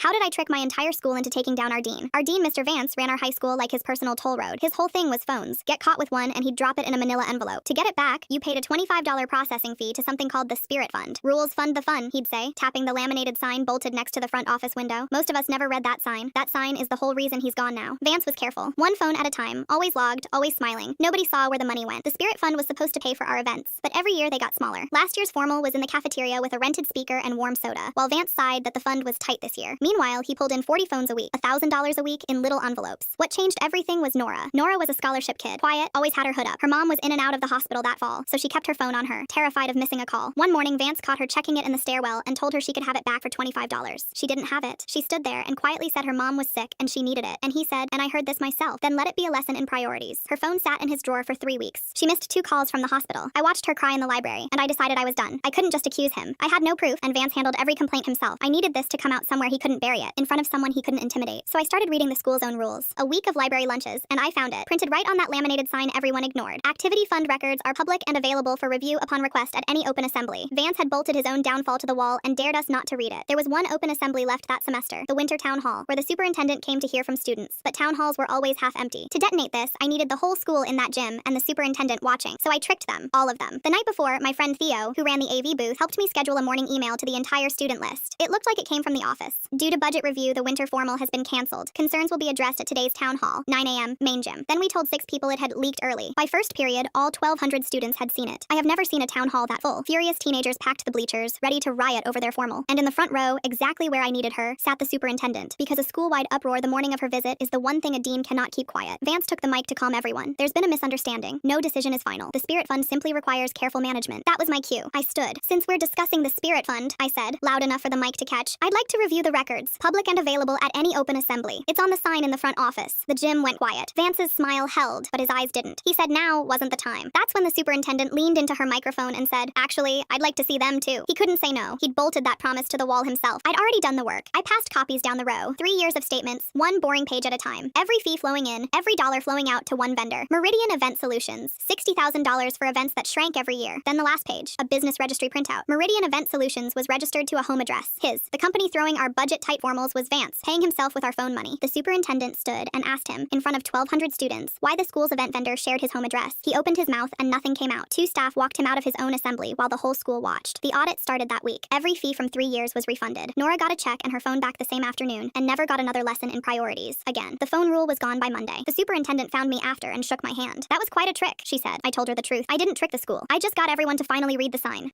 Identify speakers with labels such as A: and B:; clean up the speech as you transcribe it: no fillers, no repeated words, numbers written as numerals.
A: How did I trick my entire school into taking down our dean? Our dean, Mr. Vance, ran our high school like his personal toll road. His whole thing was phones. Get caught with one and he'd drop it in a manila envelope. To get it back, you paid a $25 processing fee to something called the Spirit Fund. Rules fund the fun, he'd say, tapping the laminated sign bolted next to the front office window. Most of us never read that sign. That sign is the whole reason he's gone now. Vance was careful. One phone at a time, always logged, always smiling. Nobody saw where the money went. The Spirit Fund was supposed to pay for our events, but every year they got smaller. Last year's formal was in the cafeteria with a rented speaker and warm soda, while Vance sighed that the fund was tight this year. Meanwhile, he pulled in 40 phones a week, $1,000 a week in little envelopes. What changed everything was Nora. Nora was a scholarship kid, quiet, always had her hood up. Her mom was in and out of the hospital that fall, so she kept her phone on her, terrified of missing a call. One morning, Vance caught her checking it in the stairwell and told her she could have it back for $25. She didn't have it. She stood there and quietly said her mom was sick and she needed it. And he said, and I heard this myself, then let it be a lesson in priorities. Her phone sat in his drawer for 3 weeks. She missed 2 calls from the hospital. I watched her cry in the library, and I decided I was done. I couldn't just accuse him. I had no proof, and Vance handled every complaint himself. I needed this to come out somewhere he couldn't bury it, in front of someone he couldn't intimidate. So I started reading the school's own rules. A week of library lunches, and I found it, printed right on that laminated sign everyone ignored. Activity fund records are public and available for review upon request at any open assembly. Vance had bolted his own downfall to the wall and dared us not to read it. There was one open assembly left that semester, the winter town hall, where the superintendent came to hear from students. But town halls were always half empty. To detonate this, I needed the whole school in that gym and the superintendent watching. So I tricked them, all of them. The night before, my friend Theo, who ran the AV booth, helped me schedule a morning email to the entire student list. It looked like it came from the office. Due to budget review, the winter formal has been canceled. Concerns will be addressed at today's town hall, 9 a.m., main gym. Then we told 6 people it had leaked early. By first period, all 1,200 students had seen it. I have never seen a town hall that full. Furious teenagers packed the bleachers, ready to riot over their formal. And in the front row, exactly where I needed her, sat the superintendent. Because a school-wide uproar the morning of her visit is the one thing a dean cannot keep quiet. Vance took the mic to calm everyone. There's been a misunderstanding. No decision is final. The Spirit Fund simply requires careful management. That was my cue. I stood. Since we're discussing the Spirit Fund, I said, loud enough for the mic to catch, I'd like to review the records, public and available at any open assembly. It's on the sign in the front office. The gym went quiet. Vance's smile held, but his eyes didn't. He said now wasn't the time. That's when the superintendent leaned into her microphone and said, actually, I'd like to see them too. He couldn't say no. He'd bolted that promise to the wall himself. I'd already done the work. I passed copies down the row. 3 years of statements, one boring page at a time. Every fee flowing in, every dollar flowing out to one vendor. Meridian Event Solutions. $60,000 for events that shrank every year. Then the last page, a business registry printout. Meridian Event Solutions was registered to a home address. His. The company throwing our budget-tight formals was Vance, paying himself with our phone money. The superintendent stood and asked him, in front of 1,200 students, why the school's event vendor shared his home address. He opened his mouth and nothing came out. 2 staff walked him out of his own assembly while the whole school watched. The audit started that week. Every fee from 3 years was refunded. Nora got a check and her phone back the same afternoon and never got another lesson in priorities. Again, the phone rule was gone by Monday. The superintendent found me after and shook my hand. That was quite a trick, she said. I told her the truth. I didn't trick the school. I just got everyone to finally read the sign.